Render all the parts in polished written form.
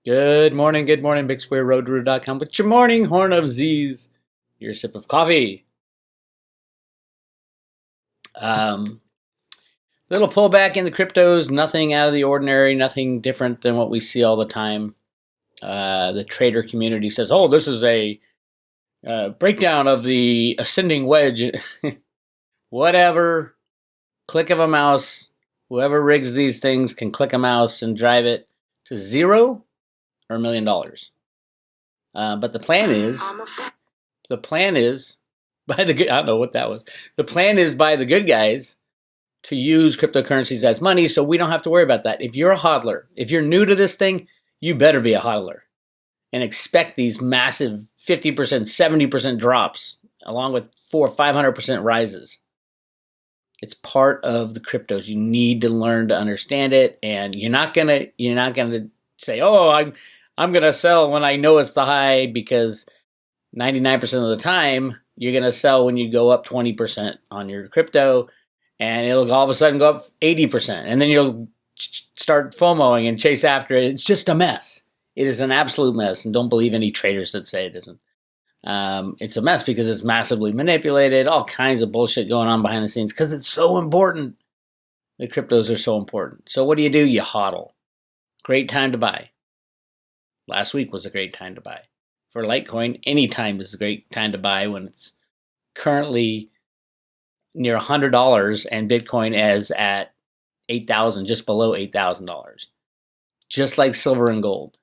Good morning, Bix Weir, roadrunner.com with your morning horn of Z's, your sip of coffee. Um, Little pullback in the cryptos, nothing out of the ordinary, nothing different than what we see all the time. The trader community says, oh, this is a breakdown of the ascending wedge. Whatever, click of a mouse, whoever rigs these things can click a mouse and drive it to zero or $1,000,000. But the plan is by the good. I don't know what that was. The plan is by the good guys to use cryptocurrencies as money, so we don't have to worry about that. If you're a hodler, if you're new to this thing, you better be a hodler and expect these massive 50%, 70% drops, along with 400, 500% rises. It's part of the cryptos. You need to learn to understand it, and you're not gonna say, "Oh, I'm gonna sell when I know it's the high," because 99% of the time you're gonna sell when you go up 20% on your crypto, and it'll all of a sudden go up 80%, and then you'll start FOMOing and chase after it. It's just a mess. It is an absolute mess, and don't believe any traders that say it isn't. It's a mess because it's massively manipulated, all kinds of bullshit going on behind the scenes because it's so important. The cryptos are so important. So what do? You hodl. Great time to buy. Last week was a great time to buy. For Litecoin, any time is a great time to buy when it's currently near $100 and Bitcoin is at 8,000, just below $8,000. Just like silver and gold.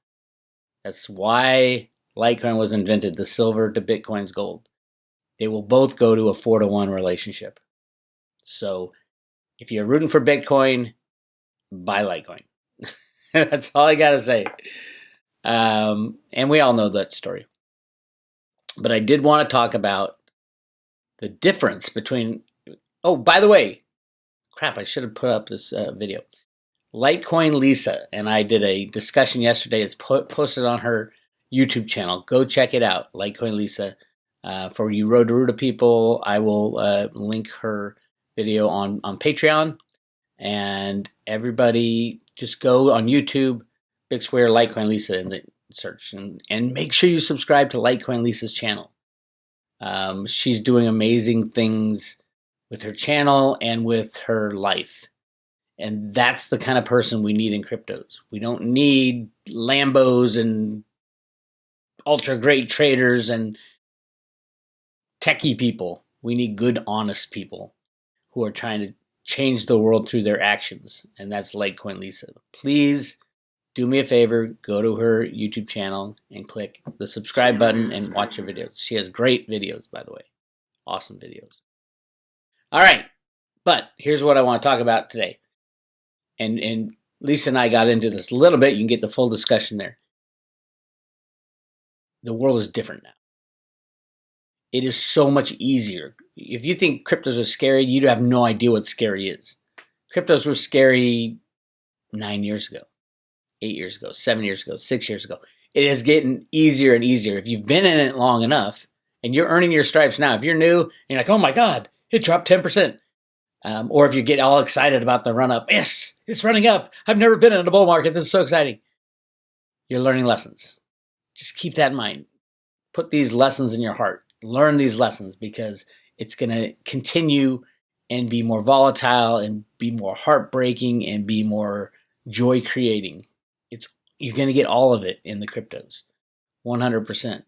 That's why Litecoin was invented, the silver to Bitcoin's gold. They will both go to a 4-to-1 relationship. So if you're rooting for Bitcoin, buy Litecoin. That's all I got to say. And we all know that story. But I did want to talk about the difference between... Oh, by the way, crap, I should have put up this video. Litecoin Lisa and I did a discussion yesterday. It's posted on her YouTube channel. Go check it out, Litecoin Lisa. For you Road to Ruta people, I will link her video on Patreon. And everybody just go on YouTube, Bix Weir, Litecoin Lisa in the search. And make sure you subscribe to Litecoin Lisa's channel. She's doing amazing things with her channel and with her life. And that's the kind of person we need in cryptos. We don't need Lambos and ultra great traders and techie people. We need good, honest people who are trying to change the world through their actions. And that's Litecoin Lisa. Please do me a favor, go to her YouTube channel and click the subscribe button and watch her videos. She has great videos, by the way. Awesome videos. All right, but here's what I want to talk about today. And Lisa and I got into this a little bit. You can get the full discussion there. The world is different now. It is so much easier. If you think cryptos are scary, you have no idea what scary is. Cryptos were scary 9 years ago, 8 years ago, 7 years ago, 6 years ago. It is getting easier and easier. If you've been in it long enough and you're earning your stripes now, if you're new and you're like, oh my God, it dropped 10%. Or if you get all excited about the run up, yes, it's running up. I've never been in a bull market. This is so exciting. You're learning lessons. Just keep that in mind. Put these lessons in your heart. Learn these lessons because it's going to continue and be more volatile and be more heartbreaking and be more joy creating. You're going to get all of it in the cryptos, 100%.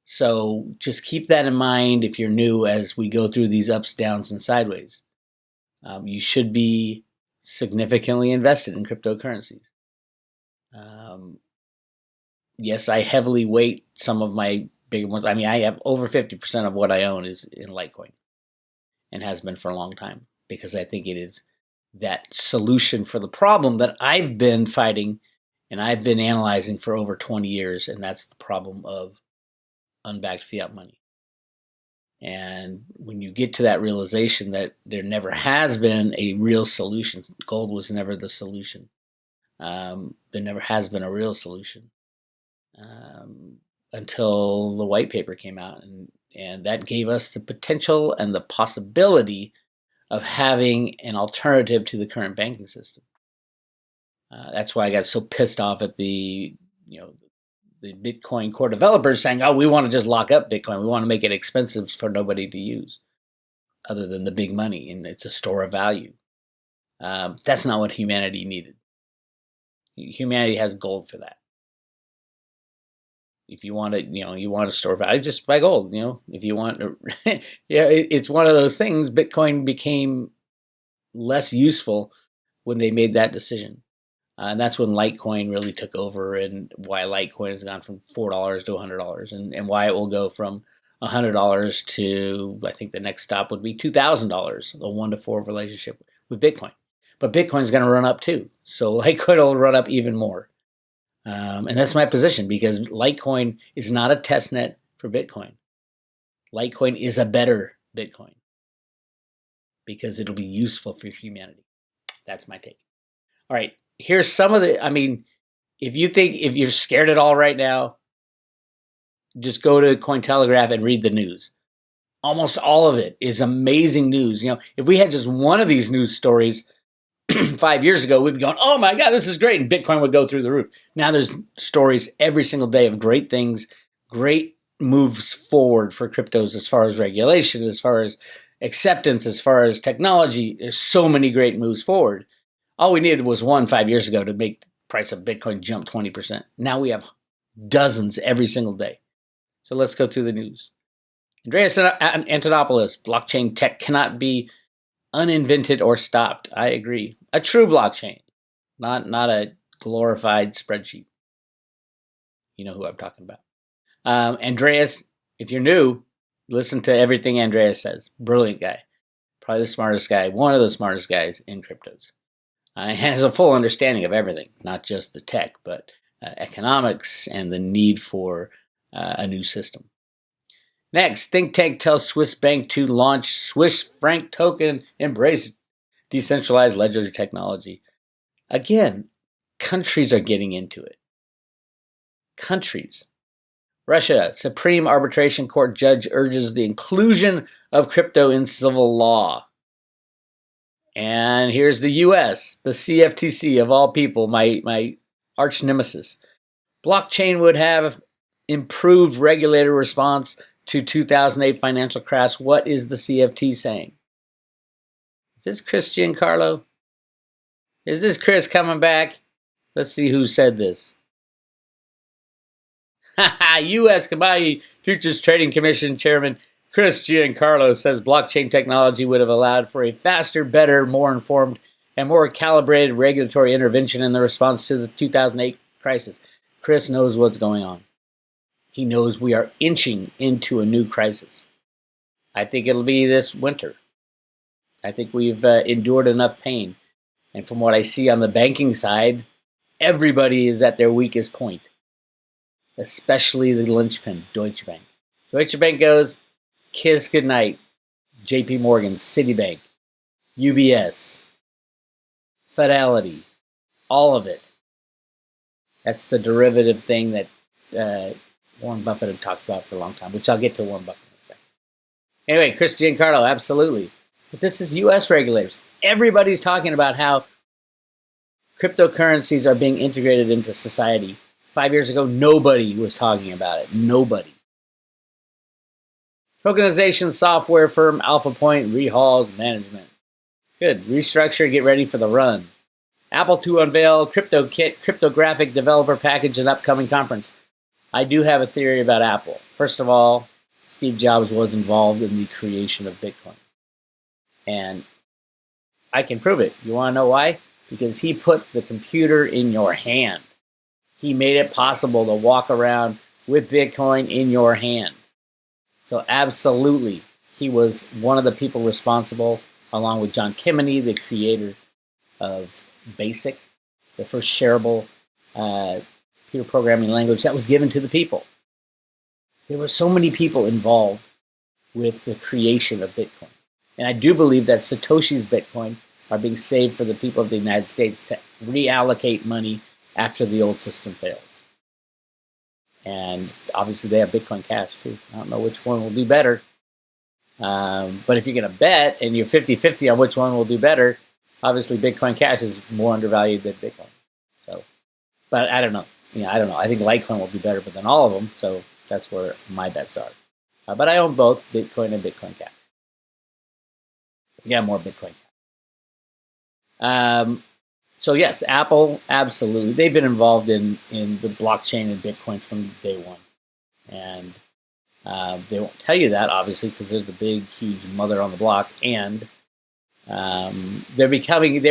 So just keep that in mind if you're new as we go through these ups, downs, and sideways. You should be significantly invested in cryptocurrencies. Yes, I heavily weight some of my bigger ones. I mean, I have over 50% of what I own is in Litecoin and has been for a long time because I think it is that solution for the problem that I've been fighting and I've been analyzing for over 20 years, and that's the problem of unbacked fiat money. And when you get to that realization that there never has been a real solution, gold was never the solution. There never has been a real solution until the white paper came out. And that gave us the potential and the possibility of having an alternative to the current banking system. That's why I got so pissed off at the the Bitcoin core developers saying, oh, we want to just lock up Bitcoin. We want to make it expensive for nobody to use other than the big money, and it's a store of value. That's not what humanity needed. Humanity has gold for that. If you want to store value, just buy gold. If you want, it's one of those things. Bitcoin became less useful when they made that decision. And that's when Litecoin really took over, and why Litecoin has gone from $4 to $100, and why it will go from $100 to, I think the next stop would be $2,000, a 1-to-4 relationship with Bitcoin. But Bitcoin's going to run up too. So Litecoin will run up even more. And that's my position, because Litecoin is not a test net for Bitcoin. Litecoin is a better Bitcoin because it'll be useful for humanity. That's my take. All right. Here's some of if you're scared at all right now, just go to Cointelegraph and read the news. Almost all of it is amazing news. If we had just one of these news stories 5 years ago, we'd be going, oh my God, this is great. And Bitcoin would go through the roof. Now there's stories every single day of great things, great moves forward for cryptos as far as regulation, as far as acceptance, as far as technology. There's so many great moves forward. All we needed was one 5 years ago to make the price of Bitcoin jump 20%. Now we have dozens every single day. So let's go through the news. Andreas Antonopoulos, blockchain tech cannot be uninvented or stopped. I agree. A true blockchain, not a glorified spreadsheet. You know who I'm talking about. Andreas, if you're new, listen to everything Andreas says. Brilliant guy. Probably the smartest guy, one of the smartest guys in cryptos. And has a full understanding of everything, not just the tech, but economics and the need for a new system. Next, think tank tells Swiss bank to launch Swiss franc token, embrace decentralized ledger technology. Again, countries are getting into it. Countries. Russia, Supreme Arbitration Court judge urges the inclusion of crypto in civil law. And here's the U.S., the CFTC of all people, my arch nemesis. Blockchain would have improved regulator response to 2008 financial crash. What is the CFT saying? Is this Chris Giancarlo? Is this Chris coming back? Let's see who said this. U.S. Commodity Futures Trading Commission Chairman Chris Giancarlo says blockchain technology would have allowed for a faster, better, more informed, and more calibrated regulatory intervention in the response to the 2008 crisis. Chris knows what's going on. He knows we are inching into a new crisis. I think it'll be this winter. I think we've endured enough pain. And from what I see on the banking side, everybody is at their weakest point, especially the linchpin, Deutsche Bank. Deutsche Bank goes, kiss goodnight. JP Morgan, Citibank, UBS, Fidelity, all of it. That's the derivative thing that Warren Buffett had talked about for a long time, which I'll get to Warren Buffett in a second. Anyway, Chris Giancarlo, absolutely. But this is U.S. regulators. Everybody's talking about how cryptocurrencies are being integrated into society. 5 years ago, nobody was talking about it. Nobody. Tokenization software firm Alpha Point rehauls management. Good. Restructure, get ready for the run. Apple to unveil CryptoKit, cryptographic developer package at upcoming conference. I do have a theory about Apple. First of all, Steve Jobs was involved in the creation of Bitcoin. And I can prove it. You want to know why? Because he put the computer in your hand. He made it possible to walk around with Bitcoin in your hand. So absolutely, he was one of the people responsible, along with John Kimony, the creator of BASIC, the first shareable computer programming language that was given to the people. There were so many people involved with the creation of Bitcoin. And I do believe that Satoshi's Bitcoin are being saved for the people of the United States to reallocate money after the old system fails. And obviously they have Bitcoin Cash too. I don't know which one will do better. But if you're going to bet and you're 50-50 on which one will do better, obviously Bitcoin Cash is more undervalued than Bitcoin. So, but I don't know. I don't know. I think Litecoin will do better than all of them, so that's where my bets are. But I own both Bitcoin and Bitcoin Cash. Yeah, more Bitcoin Cash. So yes, Apple, absolutely. They've been involved in the blockchain and Bitcoin from day one. And they won't tell you that, obviously, because they're the big, huge mother on the block. And they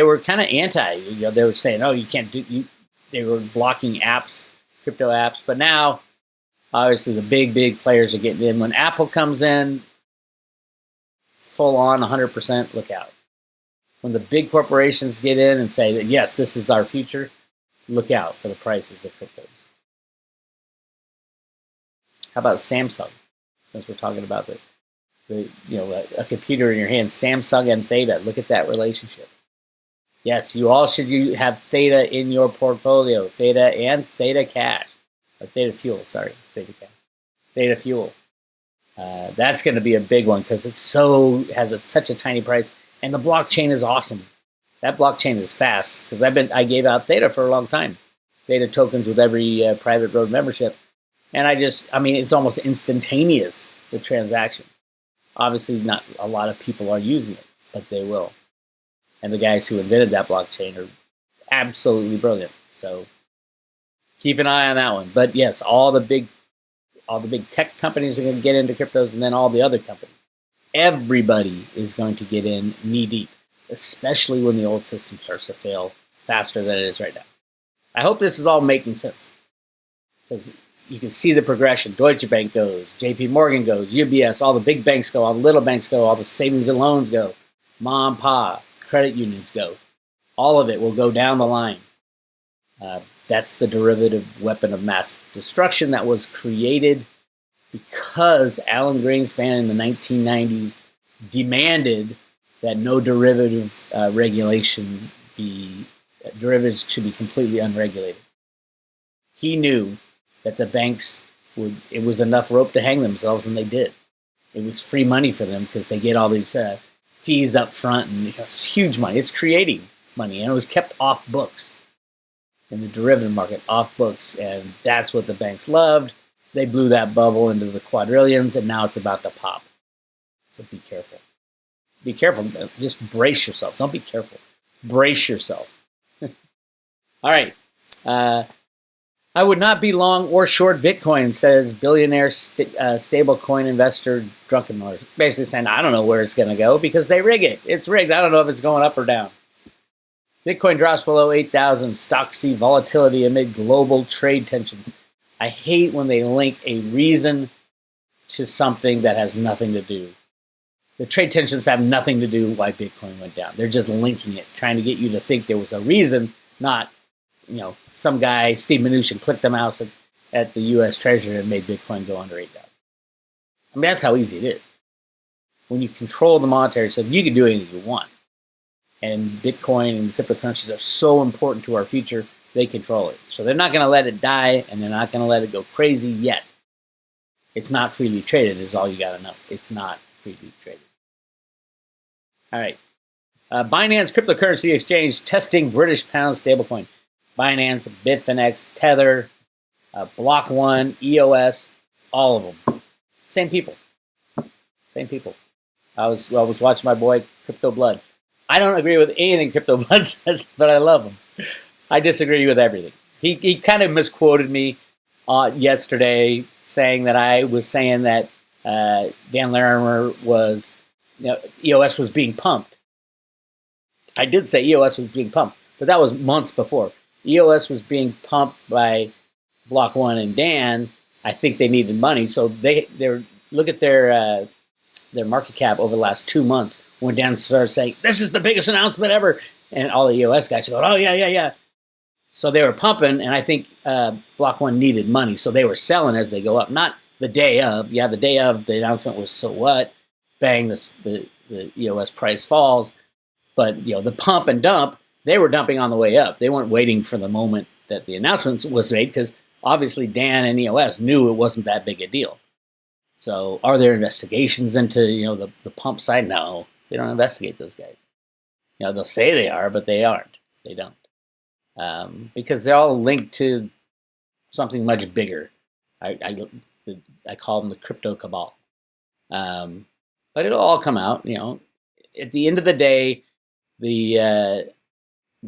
were kind of anti. They were saying, oh, you can't do, they were blocking apps, crypto apps. But now, obviously, the big players are getting in. When Apple comes in, full on, 100%, look out. When the big corporations get in and say that, yes, this is our future, look out for the prices of cryptos. How about Samsung? Since we're talking about a computer in your hand, Samsung and Theta, look at that relationship. Yes, you all should have Theta in your portfolio, Theta and Theta Cash, or Theta Fuel, sorry, Theta Cash, Theta Fuel. That's going to be a big one because it has such a tiny price. And the blockchain is awesome. That blockchain is fast because I gave out Theta for a long time. Theta tokens with every private road membership. And it's almost instantaneous, the transaction. Obviously, not a lot of people are using it, but they will. And the guys who invented that blockchain are absolutely brilliant. So keep an eye on that one. But yes, all the big tech companies are going to get into cryptos, and then all the other companies. Everybody is going to get in knee deep, especially when the old system starts to fail faster than it is right now. I hope this is all making sense because you can see the progression. Deutsche Bank goes, JP Morgan goes, UBS, all the big banks go, all the little banks go, all the savings and loans go, mom, pa, credit unions go. All of it will go down the line. That's the derivative weapon of mass destruction that was created because Alan Greenspan in the 1990s demanded that no derivative regulation derivatives should be completely unregulated. He knew that the banks it was enough rope to hang themselves, and they did. It was free money for them because they get all these fees up front, and it's huge money. It's creating money, and it was kept off books in the derivative market, off books, and that's what the banks loved. They blew that bubble into the quadrillions, and now it's about to pop. So be careful. Be careful. Just brace yourself. Don't be careful. Brace yourself. All right. I would not be long or short Bitcoin, says billionaire stablecoin investor Drunken Miller. Basically saying, I don't know where it's going to go because they rig it. It's rigged. I don't know if it's going up or down. Bitcoin drops below 8,000. Stocks see volatility amid global trade tensions. I hate when they link a reason to something that has nothing to do. The trade tensions have nothing to do with why Bitcoin went down. They're just linking it, trying to get you to think there was a reason, not, some guy, Steve Mnuchin, clicked the mouse at the U.S. Treasury and made Bitcoin go under 8,000. That's how easy it is. When you control the monetary system, you can do anything you want. And Bitcoin and cryptocurrencies are so important to our future, they control it. So they're not going to let it die, and they're not going to let it go crazy yet. It's not freely traded is all you got to know. It's not freely traded. All right. Binance cryptocurrency exchange testing British pound stablecoin. Binance, Bitfinex, Tether, Block One, EOS, all of them. Same people. I was watching my boy Crypto Blood. I don't agree with anything Crypto Blood says, but I love him. I disagree with everything. He kind of misquoted me yesterday, saying that I was saying that Dan Larimer was, EOS was being pumped. I did say EOS was being pumped, but that was months before. EOS was being pumped by Block One and Dan. I think they needed money, so they're look at their market cap over the last 2 months. When Dan started saying, "This is the biggest announcement ever," and all the EOS guys go, "Oh yeah." So they were pumping, and I think Block One needed money, so they were selling as they go up. Not the day of. Yeah, the day of the announcement was so what? Bang, the EOS price falls. But the pump and dump, they were dumping on the way up. They weren't waiting for the moment that the announcement was made because obviously Dan and EOS knew it wasn't that big a deal. So are there investigations into the pump side? No, they don't investigate those guys. They'll say they are, but they aren't. They don't. Because they're all linked to something much bigger. I call them the crypto cabal. But it'll all come out. At the end of the day, the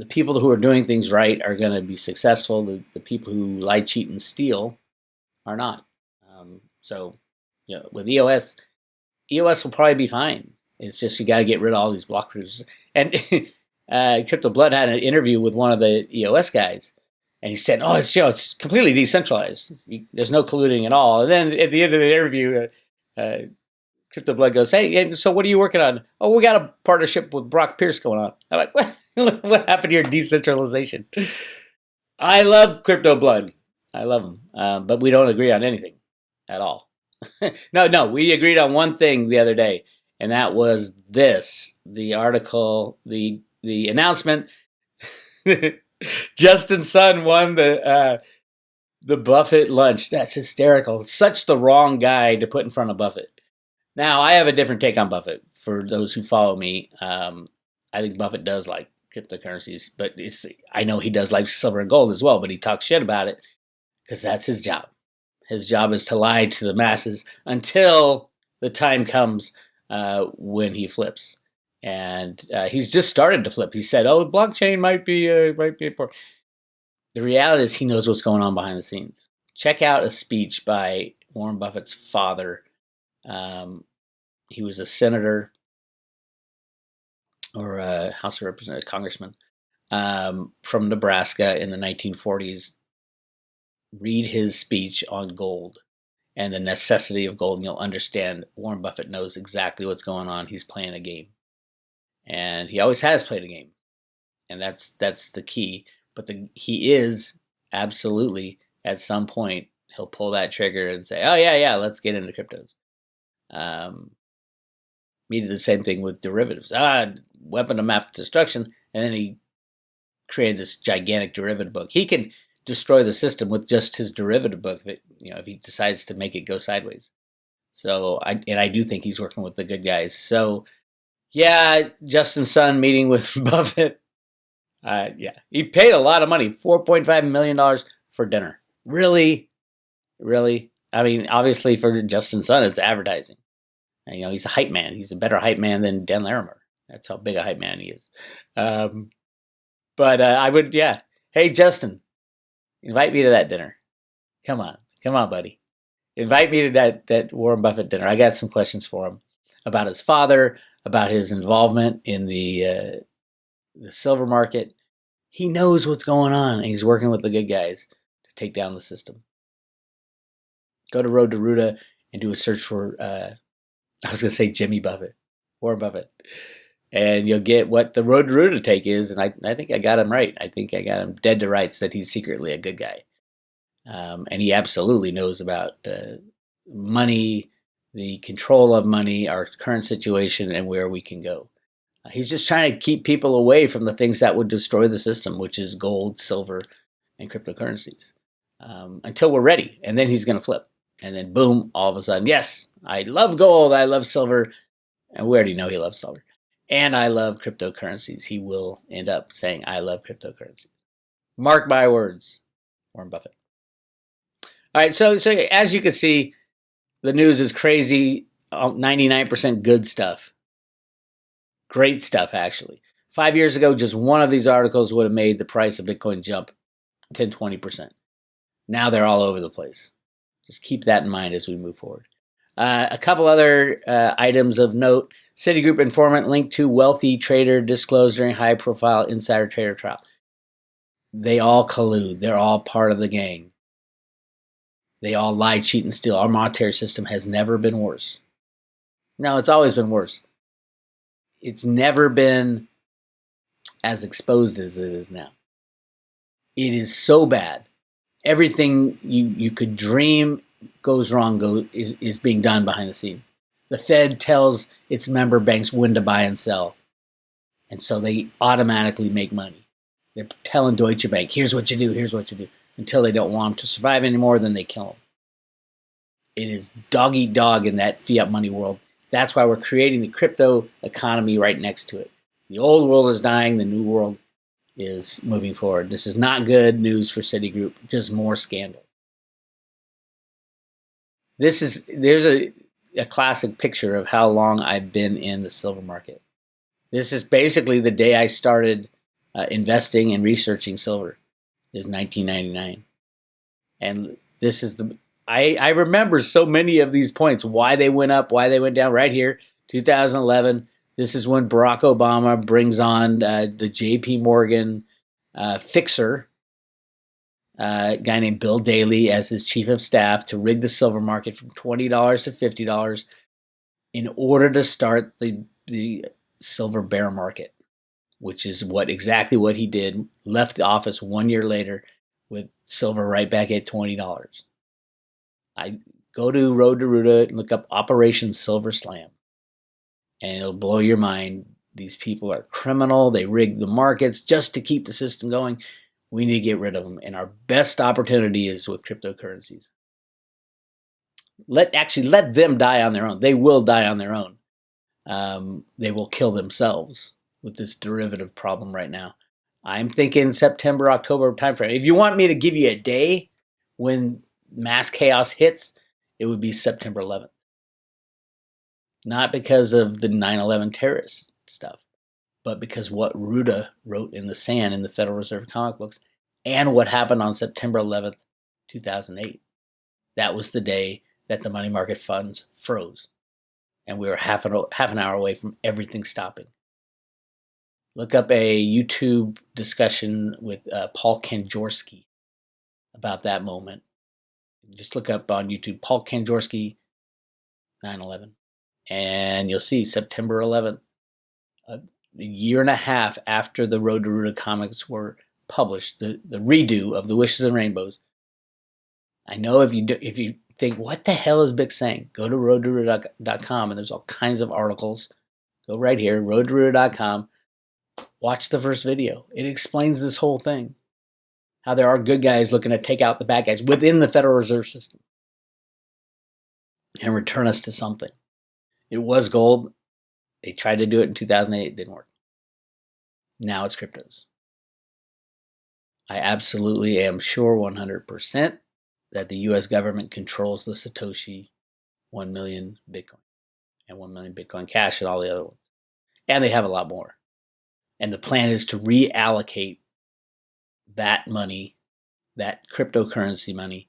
people who are doing things right are going to be successful. The people who lie, cheat, and steal are not. So, with EOS will probably be fine. It's just you got to get rid of all these block producers. And Crypto Blood had an interview with one of the EOS guys, and he said, "Oh, it's completely decentralized. There's no colluding at all." And then at the end of the interview, Crypto Blood goes, "Hey, so what are you working on?" "Oh, we got a partnership with Brock Pierce going on." I'm like, what happened to your decentralization? I love Crypto Blood. I love him. But we don't agree on anything at all. No, we agreed on one thing the other day, and that was this: the article, the announcement. Justin's son won the Buffett lunch. That's hysterical. Such the wrong guy to put in front of Buffett. Now, I have a different take on Buffett. For those who follow me, I think Buffett does like cryptocurrencies, but I know he does like silver and gold as well, but he talks shit about it because that's his job. His job is to lie to the masses until the time comes when he flips. And he's just started to flip. He said, "Oh, blockchain might be important." The reality is he knows what's going on behind the scenes. Check out a speech by Warren Buffett's father. He was a senator or a House of Representatives, congressman from Nebraska in the 1940s. Read his speech on gold and the necessity of gold, and you'll understand Warren Buffett knows exactly what's going on. He's playing a game. And he always has played a game. And that's the key. But he is absolutely, at some point, he'll pull that trigger and say, "Oh, yeah, let's get into cryptos." He did the same thing with derivatives. Weapon of mass destruction. And then he created this gigantic derivative book. He can destroy the system with just his derivative book if he decides to make it go sideways. So I do think he's working with the good guys. So yeah, Justin's son meeting with Buffett. He paid a lot of money, $4.5 million for dinner. Really? I mean, obviously for Justin's son, it's advertising. And, he's a hype man. He's a better hype man than Dan Larimer. That's how big a hype man he is. But I would, Hey, Justin, invite me to that dinner. Come on, buddy. Invite me to that Warren Buffett dinner. I got some questions for him about his father, about his involvement in the silver market. He knows what's going on, and he's working with the good guys to take down the system. Go to Road to Ruta and do a search for, I was going to say Jimmy Buffett, Warren Buffett. And you'll get what the Road to Ruta take is, and I think I got him right. I think I got him dead to rights that he's secretly a good guy. And he absolutely knows about money, the control of money, our current situation, and where we can go. He's just trying to keep people away from the things that would destroy the system, which is gold, silver, and cryptocurrencies, until we're ready. And then he's going to flip. And then boom, all of a sudden, yes, I love gold, I love silver. And we already know he loves silver. And I love cryptocurrencies. He will end up saying, "I love cryptocurrencies." Mark my words, Warren Buffett. All right, so as you can see, the news is crazy, 99% good stuff. Great stuff, actually. 5 years ago, just one of these articles would have made the price of Bitcoin jump 10, 20%. Now they're all over the place. Just keep that in mind as we move forward. A couple other items of note. Citigroup informant linked to wealthy trader disclosed during high-profile insider trader trial. They all collude. They're all part of the gang. They all lie, cheat, and steal. Our monetary system has never been worse. No, it's always been worse. It's never been as exposed as it is now. It is so bad. Everything you could dream goes wrong is being done behind the scenes. The Fed tells its member banks when to buy and sell. And so they automatically make money. They're telling Deutsche Bank, here's what you do. Until they don't want them to survive anymore, then they kill them. It is dog eat dog in that fiat money world. That's why we're creating the crypto economy right next to it. The old world is dying. The new world is moving forward. This is not good news for Citigroup, just more scandals. There's a classic picture of how long I've been in the silver market. This is basically the day I started investing and researching silver, is 1999. And this is I remember so many of these points, why they went up, why they went down. Right here, 2011. This is when Barack Obama brings on the J.P. Morgan fixer, a guy named Bill Daley, as his chief of staff to rig the silver market from $20 to $50 in order to start the silver bear market, which is exactly what he did. Left the office 1 year later with silver right back at $20. I go to Road to Ruta and look up Operation Silver Slam, and it'll blow your mind. These people are criminal. They rig the markets just to keep the system going. We need to get rid of them, and our best opportunity is with cryptocurrencies. Let them die on their own. They will die on their own. They will kill themselves with this derivative problem right now. I'm thinking September, October timeframe. If you want me to give you a day when mass chaos hits, it would be September 11th. Not because of the 9/11 terrorist stuff, but because what Ruta wrote in the sand in the Federal Reserve comic books and what happened on September 11th, 2008. That was the day that the money market funds froze. And we were half an hour away from everything stopping. Look up a YouTube discussion with Paul Kanjorski about that moment. Just look up on YouTube, Paul Kanjorski, 9/11. And you'll see September 11th, a year and a half after the Road to Ruta comics were published, the redo of the Wishes and Rainbows. I know if you think, what the hell is Bix saying? Go to roadtoruta.com and there's all kinds of articles. Go right here, roadtoruta.com. Watch the first video. It explains this whole thing. How there are good guys looking to take out the bad guys within the Federal Reserve System and return us to something. It was gold. They tried to do it in 2008. It didn't work. Now it's cryptos. I absolutely am sure 100% that the U.S. government controls the Satoshi 1 million Bitcoin and 1 million Bitcoin Cash and all the other ones. And they have a lot more. And the plan is to reallocate that money, that cryptocurrency money,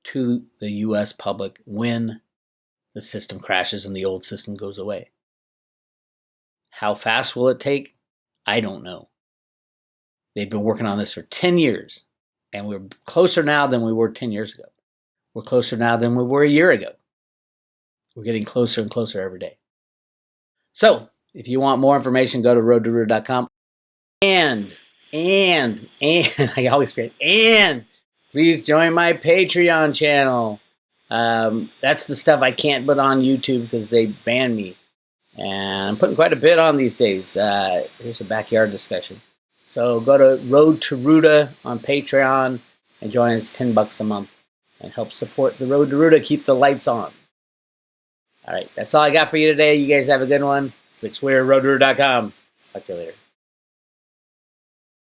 to the U.S. public when the system crashes and the old system goes away. How fast will it take? I don't know. They've been working on this for 10 years, and we're closer now than we were 10 years ago. We're closer now than we were a year ago. We're getting closer and closer every day. So, if you want more information, go to roadtoruta.com. And I always forget, and please join my Patreon channel. That's the stuff I can't put on YouTube because they ban me. And I'm putting quite a bit on these days. Here's a backyard discussion. So go to Road to Ruta on Patreon and join us. $10 a month and help support the Road to Ruta, keep the lights on. All right, that's all I got for you today. You guys have a good one. It's Bix Weir, roadtoruta.com. Talk to you later.